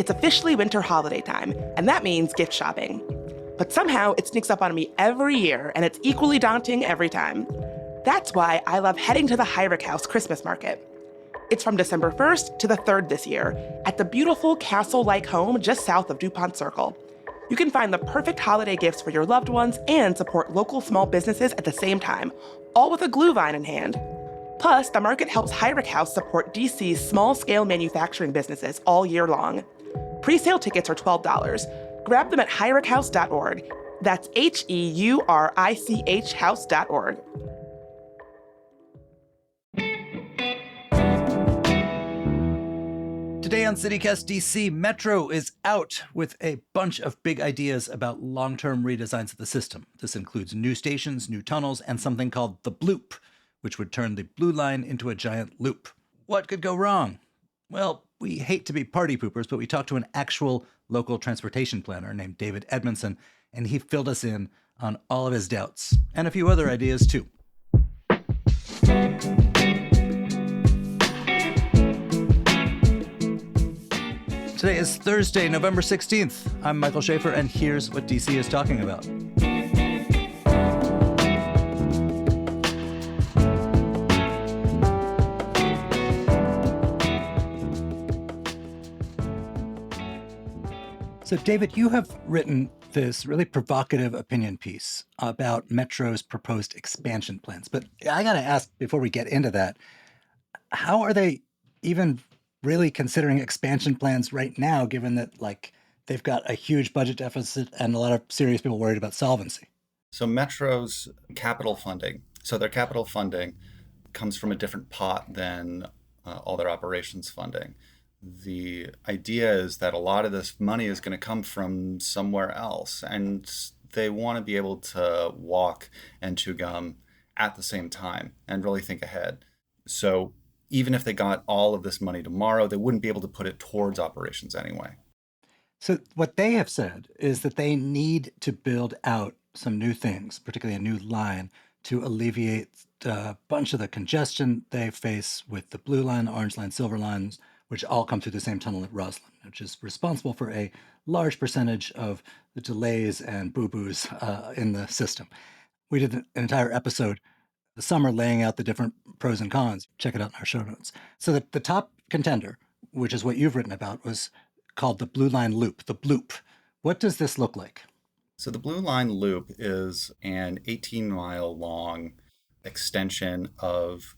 It's officially winter holiday time, and that means gift shopping. But somehow it sneaks up on me every year, and it's equally daunting every time. That's why I love heading to the Heinrich House Christmas Market. It's from December 1st to the 3rd this year at the beautiful castle-like home just south of DuPont Circle. You can find the perfect holiday gifts for your loved ones and support local small businesses at the same time, all with a glue vine in hand. Plus, the market helps Heinrich House support DC's small-scale manufacturing businesses all year long. Pre-sale tickets are $12. Grab them at heinrichhouse.org. That's HEURICH house.org. Today on CityCast DC, Metro is out with a bunch of big ideas about long-term redesigns of the system. This includes new stations, new tunnels, and something called the Bloop, which would turn the Blue Line into a giant loop. What could go wrong? Well, we hate to be party poopers, but we talked to an actual local transportation planner named David Edmondson, and he filled us in on all of his doubts, and a few other ideas too. Today is Thursday, November 16th. I'm Michael Schaefer, and here's what DC is talking about. So, David, you have written this really provocative opinion piece about Metro's proposed expansion plans. But I got to ask, before we get into that, how are they even really considering expansion plans right now, given that, like, they've got a huge budget deficit and a lot of serious people worried about solvency? So Metro's capital funding, their capital funding comes from a different pot than all their operations funding. The idea is that a lot of this money is going to come from somewhere else, and they want to be able to walk and chew gum at the same time and really think ahead. So even if they got all of this money tomorrow, they wouldn't be able to put it towards operations anyway. So what they have said is that they need to build out some new things, particularly a new line, to alleviate a bunch of the congestion they face with the Blue Line, Orange Line, Silver Lines, which all come through the same tunnel at Roslyn, which is responsible for a large percentage of the delays and boo-boos in the system. We did an entire episode this summer laying out the different pros and cons. Check it out in our show notes. So the top contender, which is what you've written about, was called the Blue Line Loop, the Bloop. What does this look like? So the Blue Line Loop is an 18-mile long extension of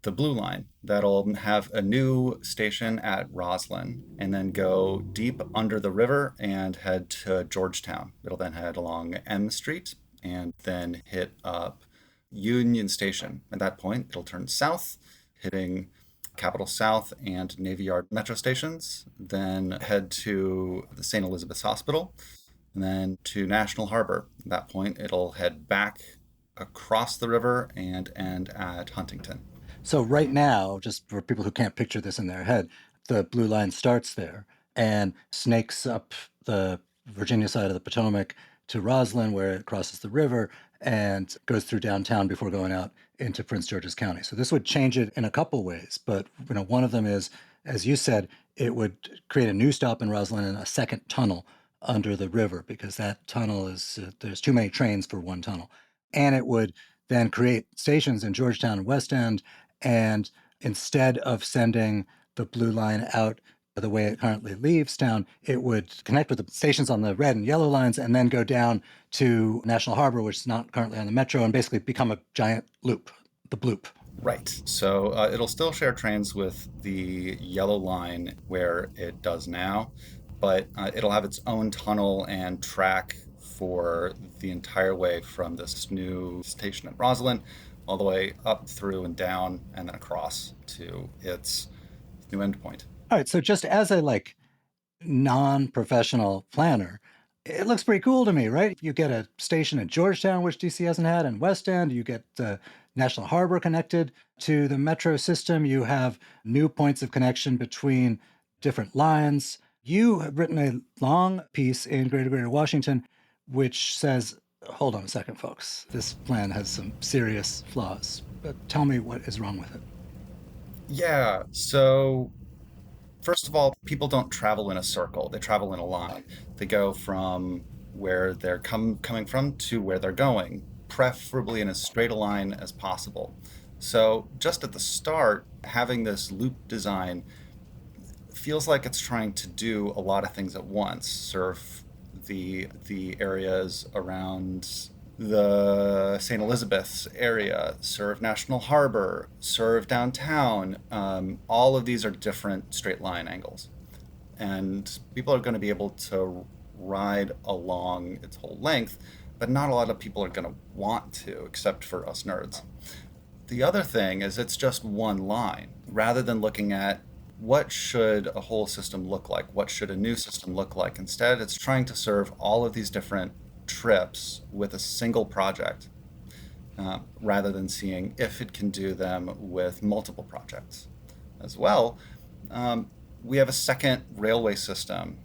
the Blue Line that'll have a new station at Roslyn and then go deep under the river and head to Georgetown. It'll then head along M Street and then hit up Union Station. At that point, it'll turn south, hitting Capitol South and Navy Yard metro stations, then head to the St. Elizabeth's Hospital, and then to National Harbor. At that point, it'll head back across the river and end at Huntington. So right now, just for people who can't picture this in their head, the Blue Line starts there and snakes up the Virginia side of the Potomac to Roslyn, where it crosses the river and goes through downtown before going out into Prince George's County. So this would change it in a couple ways, but one of them is, as you said, it would create a new stop in Roslyn and a second tunnel under the river, because that tunnel is, there's too many trains for one tunnel. And it would then create stations in Georgetown and West End, and instead of sending the Blue Line out the way it currently leaves town, it would connect with the stations on the red and yellow lines and then go down to National Harbor, which is not currently on the Metro, and basically become a giant loop, the Bloop. Right. So it'll still share trains with the yellow line where it does now, but it'll have its own tunnel and track for the entire way from this new station at Roslyn all the way up through and down and then across to its new endpoint. All right, so just as a non-professional planner, it looks pretty cool to me, right? You get a station at Georgetown, which DC hasn't had, and West End. You get National Harbor connected to the metro system. You have new points of connection between different lines. You have written a long piece in Greater Washington, which says, hold on a second, folks. This plan has some serious flaws. But tell me what is wrong with it. Yeah, so First of all, people don't travel in a circle, they travel in a line. They go from where they're coming from to where they're going, preferably in as straight a line as possible. So, just at the start, having this loop design feels like it's trying to do a lot of things at once. Serve the areas around the St. Elizabeth's area, serve National Harbor, serve downtown. All of these are different straight line angles. And people are going to be able to ride along its whole length, but not a lot of people are going to want to, except for us nerds. The other thing is it's just one line. Rather than looking at what should a whole system look like, what should a new system look like, instead it's trying to serve all of these different trips with a single project, rather than seeing if it can do them with multiple projects. As well, we have a second railway system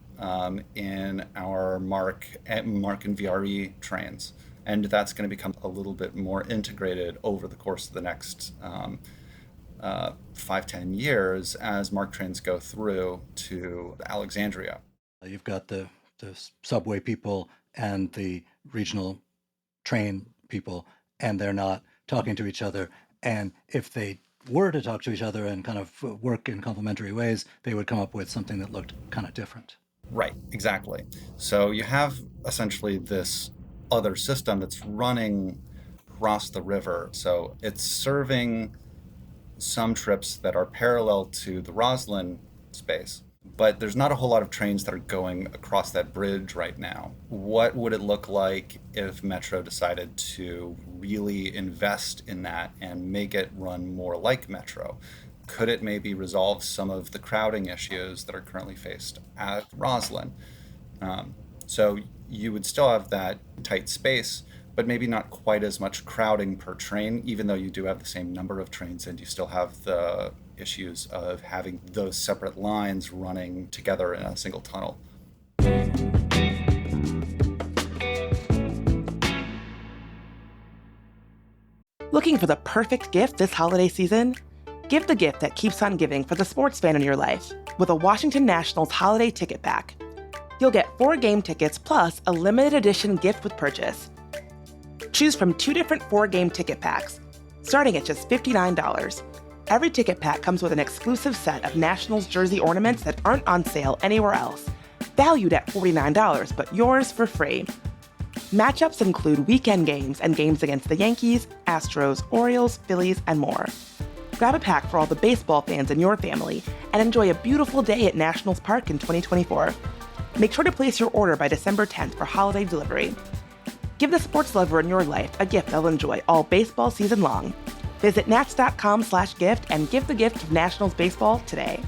in our Mark and VRE trains, and that's going to become a little bit more integrated over the course of the next 5-10 years as Mark trains go through to Alexandria. You've got the subway people and the regional train people, and they're not talking to each other. And if they were to talk to each other and kind of work in complementary ways, they would come up with something that looked kind of different. Right, exactly. So you have essentially this other system that's running across the river. So it's serving some trips that are parallel to the Roslyn space, but there's not a whole lot of trains that are going across that bridge right now. What would it look like if Metro decided to really invest in that and make it run more like Metro? Could it maybe resolve some of the crowding issues that are currently faced at Roslyn? So you would still have that tight space, but maybe not quite as much crowding per train, even though you do have the same number of trains and you still have the issues of having those separate lines running together in a single tunnel. Looking for the perfect gift this holiday season? Give the gift that keeps on giving for the sports fan in your life with a Washington Nationals holiday ticket pack. You'll get 4 game tickets plus a limited edition gift with purchase. Choose from 2 different 4-game ticket packs, starting at just $59. Every ticket pack comes with an exclusive set of Nationals jersey ornaments that aren't on sale anywhere else, valued at $49, but yours for free. Matchups include weekend games and games against the Yankees, Astros, Orioles, Phillies, and more. Grab a pack for all the baseball fans in your family and enjoy a beautiful day at Nationals Park in 2024. Make sure to place your order by December 10th for holiday delivery. Give the sports lover in your life a gift they'll enjoy all baseball season long. Visit nats.com/gift and give the gift of Nationals baseball today.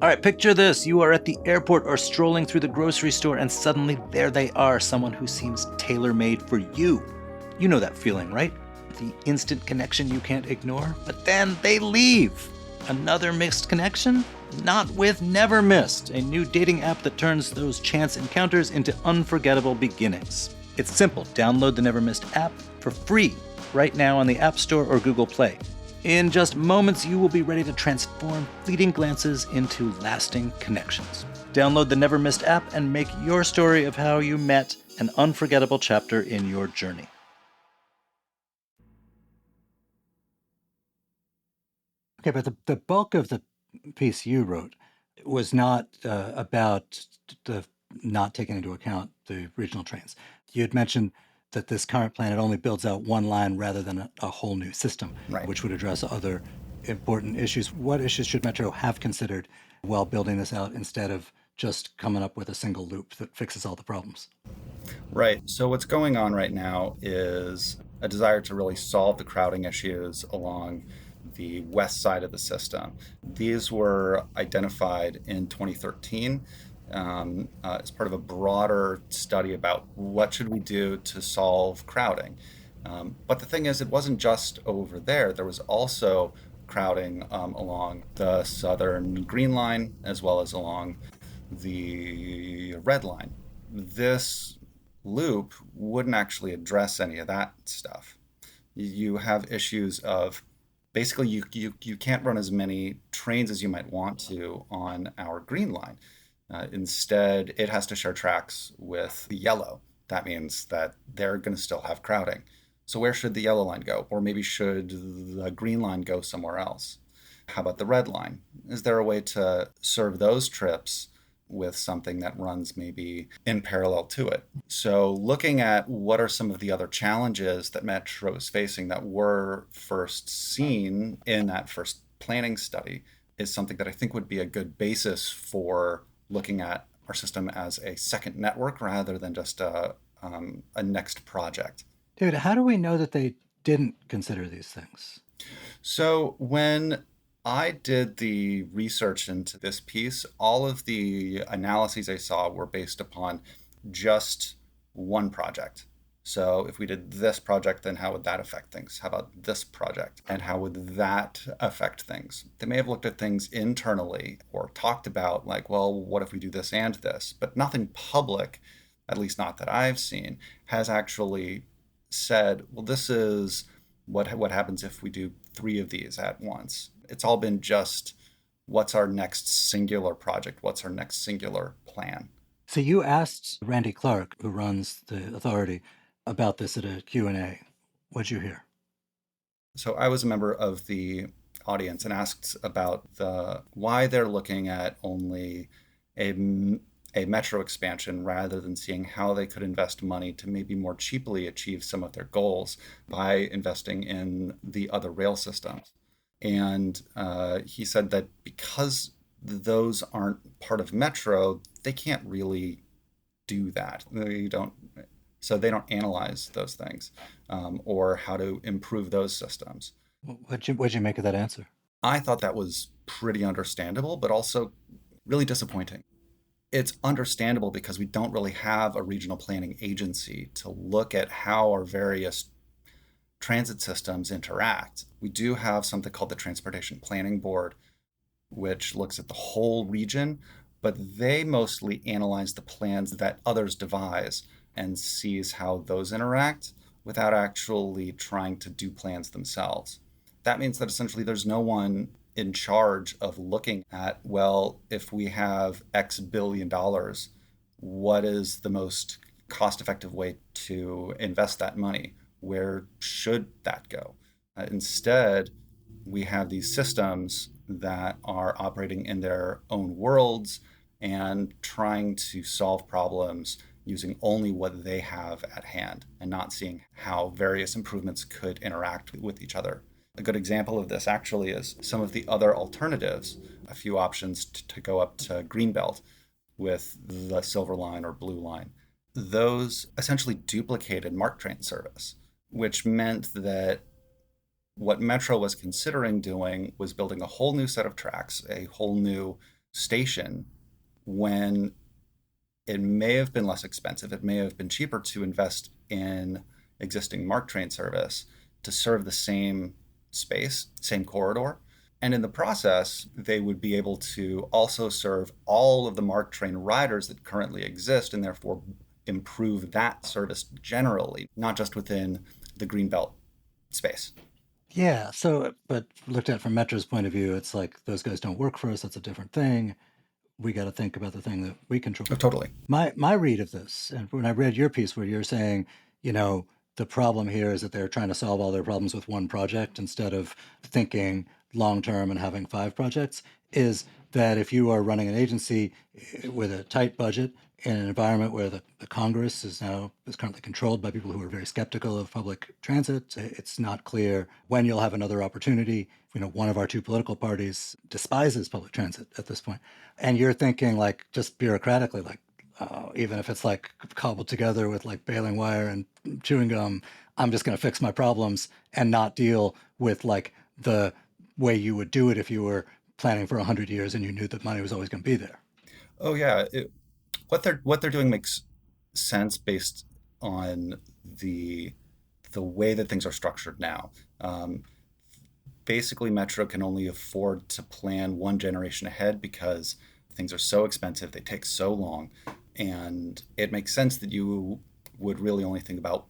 All right, picture this. You are at the airport or strolling through the grocery store, and suddenly there they are, someone who seems tailor-made for you. You know that feeling, right? The instant connection you can't ignore, but then they leave. Another missed connection? Not with Never Missed, a new dating app that turns those chance encounters into unforgettable beginnings. It's simple. Download the Never Missed app for free right now on the App Store or Google Play. In just moments, you will be ready to transform fleeting glances into lasting connections. Download the Never Missed app and make your story of how you met an unforgettable chapter in your journey. Okay, but the bulk of the piece you wrote was not about the not taking into account the regional trains. You had mentioned that this current plan, it only builds out one line rather than a whole new system, Right. which would address other important issues. What issues should Metro have considered while building this out instead of just coming up with a single loop that fixes all the problems? Right. So what's going on right now is a desire to really solve the crowding issues along the west side of the system. These were identified in 2013 as part of a broader study about what should we do to solve crowding. But the thing is, it wasn't just over there. There was also crowding along the southern Green Line as well as along the Red Line. this loop wouldn't actually address any of that stuff. You have issues of basically you can't run as many trains as you might want to on our green line. Instead, it has to share tracks with the yellow. That means that they're going to still have crowding. So where should the yellow line go? Or maybe should the green line go somewhere else? How about the red line? Is there a way to serve those trips with something that runs maybe in parallel to it? So looking at what are some of the other challenges that Metro is facing that were first seen in that first planning study is something that I think would be a good basis for looking at our system as a second network rather than just a next project. David, how do we know that they didn't consider these things? So when I did the research into this piece, all of the analyses I saw were based upon just one project. So if we did this project, then how would that affect things? How about this project? And how would that affect things? They may have looked at things internally or talked about like, well, what if we do this and this? But nothing public, at least not that I've seen, has actually said, well, this is what happens if we do 3 of these at once. It's all been just what's our next singular project? What's our next singular plan? So you asked Randy Clark, who runs the authority, about this at a Q&A. What'd you hear? So I was a member of the audience and asked about why they're looking at only a metro expansion rather than seeing how they could invest money to maybe more cheaply achieve some of their goals by investing in the other rail systems. And he said that because those aren't part of metro, they can't really do that. So they don't analyze those things or how to improve those systems. What'd you make of that answer? I thought that was pretty understandable, but also really disappointing. It's understandable because we don't really have a regional planning agency to look at how our various transit systems interact. We do have something called the Transportation Planning Board, which looks at the whole region, but they mostly analyze the plans that others devise and sees how those interact without actually trying to do plans themselves. That means that essentially there's no one in charge of looking at, well, if we have X billion dollars, what is the most cost-effective way to invest that money? Where should that go? Instead, we have these systems that are operating in their own worlds and trying to solve problems using only what they have at hand and not seeing how various improvements could interact with each other. A good example of this actually is some of the other alternatives, a few options to go up to Greenbelt with the Silver Line or Blue Line. Those essentially duplicated MARC train service, which meant that what Metro was considering doing was building a whole new set of tracks, a whole new station, when it may have been less expensive. It may have been cheaper to invest in existing MARC train service to serve the same space, same corridor. And in the process, they would be able to also serve all of the MARC train riders that currently exist and therefore improve that service generally, not just within the Greenbelt space. Yeah, but looked at from Metro's point of view, it's like those guys don't work for us. That's a different thing. We got to think about the thing that we control. Oh, totally. My read of this, and when I read your piece where you're saying, the problem here is that they're trying to solve all their problems with one project instead of thinking long term and having 5 projects, is that if you are running an agency with a tight budget in an environment where the Congress is currently controlled by people who are very skeptical of public transit, it's not clear when you'll have another opportunity. One of our 2 political parties despises public transit at this point. And you're thinking like just bureaucratically, like, even if it's like cobbled together with like baling wire and chewing gum, I'm just going to fix my problems and not deal with like the way you would do it if you were planning for 100 years and you knew that money was always going to be there. Oh yeah, what they're doing makes sense based on the way that things are structured now. Basically, Metro can only afford to plan one generation ahead because things are so expensive, they take so long. And it makes sense that you would really only think about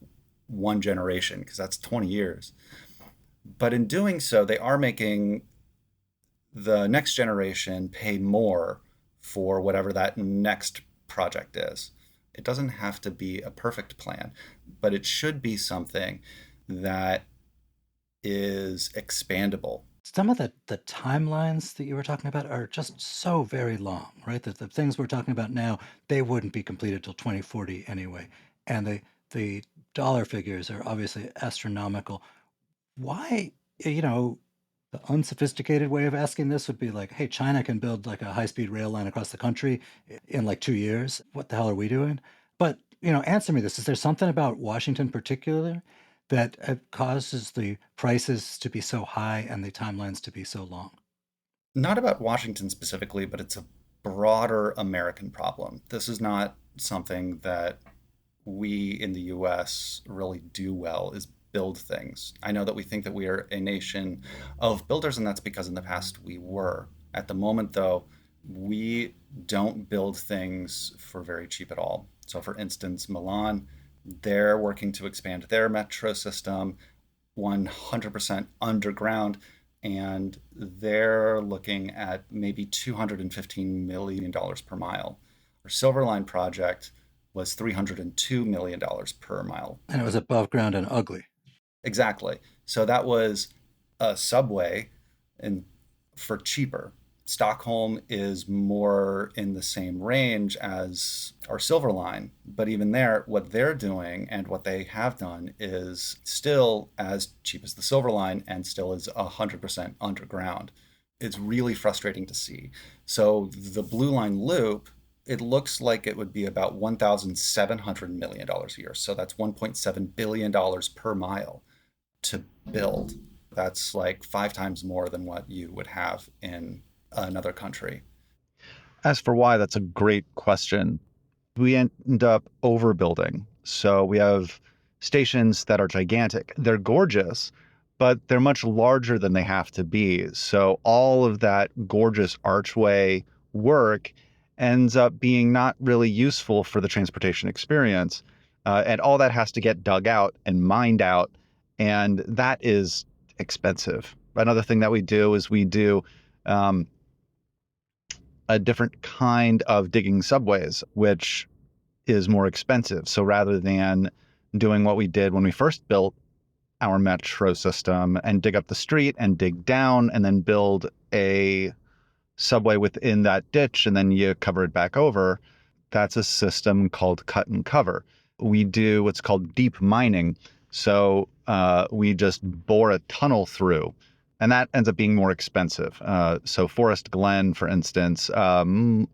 one generation because that's 20 years. But in doing so, they are making the next generation pay more for whatever that next project is. It doesn't have to be a perfect plan, but it should be something that is expandable. Some of the timelines that you were talking about are just so very long, right? That the things we're talking about now, they wouldn't be completed till 2040 anyway. And the dollar figures are obviously astronomical. Why, the unsophisticated way of asking this would be like, hey, China can build like a high-speed rail line across the country in like 2 years. What the hell are we doing? But, answer me this. Is there something about Washington particularly that causes the prices to be so high and the timelines to be so long? Not about Washington specifically, but it's a broader American problem. This is not something that we in the US really do well, is build things. I know that we think that we are a nation of builders, and that's because in the past we were. At the moment, though, we don't build things for very cheap at all. So, for instance, Milan, they're working to expand their metro system 100% underground, and they're looking at maybe $215 million per mile. Our Silver Line project was $302 million per mile. And it was above ground and ugly. Exactly. So that was a subway and for cheaper. Stockholm is more in the same range as our Silver Line, but even there, what they're doing and what they have done is still as cheap as the Silver Line and still is 100% underground. It's really frustrating to see. So the Blue Line Loop, it looks like it would be about $1,700 million a year. So that's $1.7 billion per mile to build. That's like 5 times more than what you would have in another country. As for why, that's a great question. We end up overbuilding. So we have stations that are gigantic. They're gorgeous, but they're much larger than they have to be. So all of that gorgeous archway work ends up being not really useful for the transportation experience. And all that has to get dug out and mined out. And that is expensive. Another thing that we do is we do a different kind of digging subways, which is more expensive. So rather than doing what we did when we first built our metro system and dig up the street and dig down and then build a subway within that ditch and then you cover it back over, that's a system called cut and cover. We do what's called deep mining. So we just bore a tunnel through. And that ends up being more expensive. So Forest Glen, for instance, or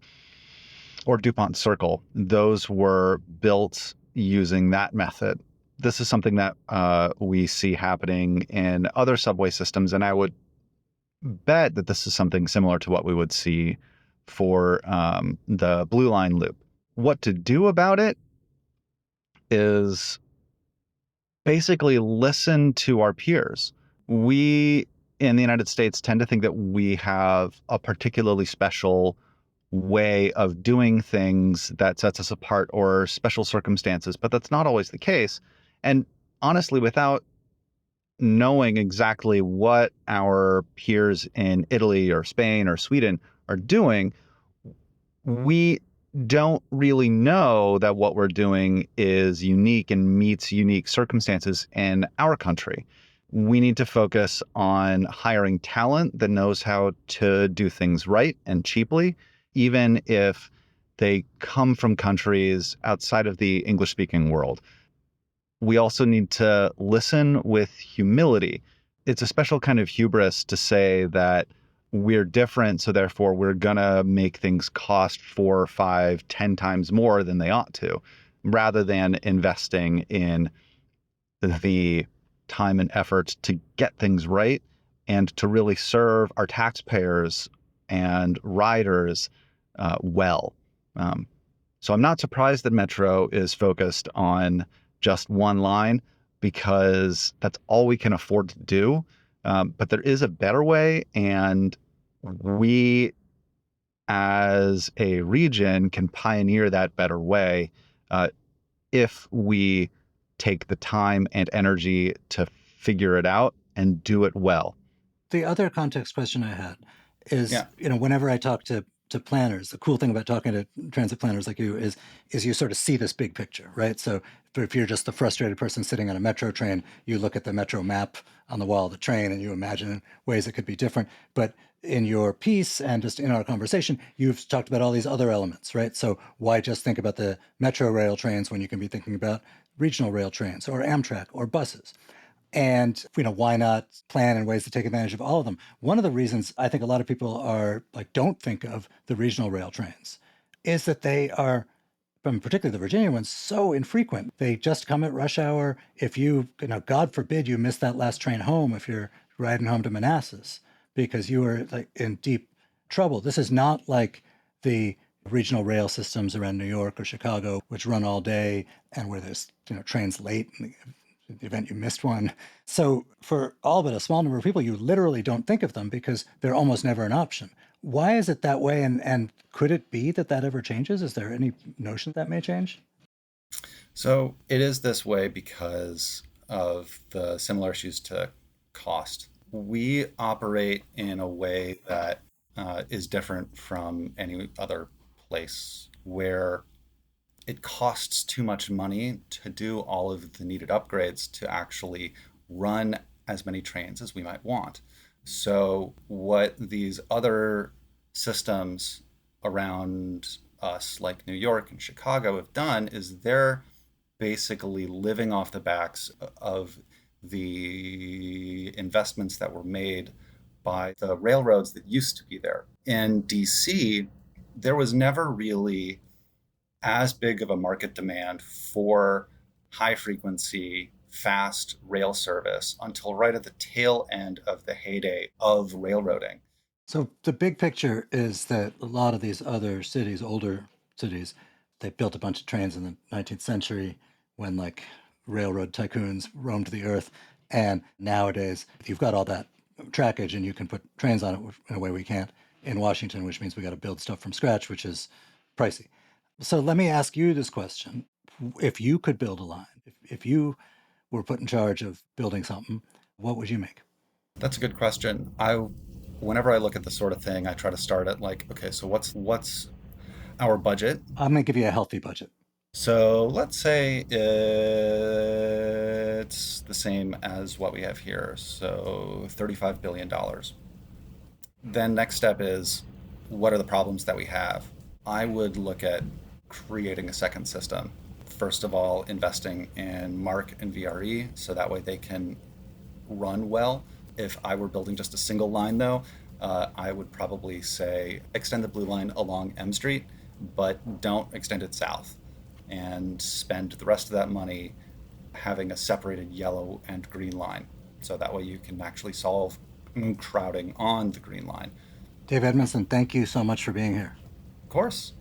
DuPont Circle, those were built using that method. This is something that we see happening in other subway systems, and I would bet that this is something similar to what we would see for the Blue Line Loop. What to do about it is basically listen to our peers. We in the United States tend to think that we have a particularly special way of doing things that sets us apart or special circumstances, but that's not always the case. And honestly, without knowing exactly what our peers in Italy or Spain or Sweden are doing, we don't really know that what we're doing is unique and meets unique circumstances in our country. We need to focus on hiring talent that knows how to do things right and cheaply, even if they come from countries outside of the English-speaking world. We also need to listen with humility. It's a special kind of hubris to say that we're different, so therefore we're going to make things cost 4, 5, 10 times more than they ought to, rather than investing in the time and effort to get things right and to really serve our taxpayers and riders well. So I'm not surprised that Metro is focused on just one line because that's all we can afford to do. But there is a better way, and we as a region can pioneer that better way if we take the time and energy to figure it out and do it well. The other context question I had is, Yeah. whenever I talk to planners, the cool thing about talking to transit planners like you is you sort of see this big picture, right? So if you're just the frustrated person sitting on a metro train, you look at the metro map on the wall of the train and you imagine ways it could be different. But in your piece and just in our conversation, you've talked about all these other elements, right? So why just think about the metro rail trains when you can be thinking about regional rail trains or Amtrak or buses? And, why not plan in ways to take advantage of all of them? One of the reasons I think a lot of people are don't think of the regional rail trains is that they are, particularly the Virginia ones, so infrequent. They just come at rush hour. If you, God forbid you miss that last train home if you're riding home to Manassas because you were in deep trouble. This is not like the regional rail systems around New York or Chicago, which run all day and where there's, trains late in the event you missed one. So for all but a small number of people, you literally don't think of them because they're almost never an option. Why is it that way? And could it be that ever changes? Is there any notion that may change? So it is this way because of the similar issues to cost. We operate in a way that is different from any other place where it costs too much money to do all of the needed upgrades to actually run as many trains as we might want. So what these other systems around us, like New York and Chicago, have done is they're basically living off the backs of the investments that were made by the railroads that used to be there. In DC, there was never really as big of a market demand for high frequency, fast rail service until right at the tail end of the heyday of railroading. So the big picture is that a lot of these other cities, older cities, they built a bunch of trains in the 19th century when railroad tycoons roamed the earth. And nowadays, you've got all that trackage and you can put trains on it in a way we can't in Washington, which means we got to build stuff from scratch, which is pricey. So let me ask you this question. If you could build a line, if you were put in charge of building something, what would you make? That's a good question. Whenever I look at this sort of thing, I try to start at okay, so what's our budget? I'm going to give you a healthy budget. So let's say it's the same as what we have here. So $35 billion. Then next step is, what are the problems that we have? I would look at creating a second system. First of all, investing in MARC and VRE, so that way they can run well. If I were building just a single line, though, I would probably say extend the blue line along M Street, but don't extend it south, and spend the rest of that money having a separated yellow and green line. So that way you can actually solve crowding on the green line. Dave Edmondson, thank you so much for being here. Of course.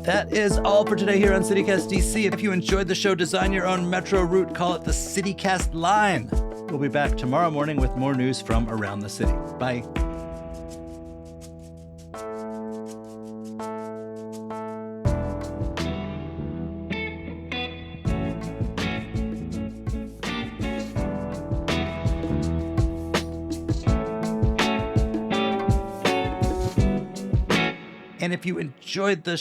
That is all for today here on CityCast DC. If you enjoyed the show, design your own metro route, call it the CityCast line. We'll be back tomorrow morning with more news from around the city. Bye. And if you enjoyed the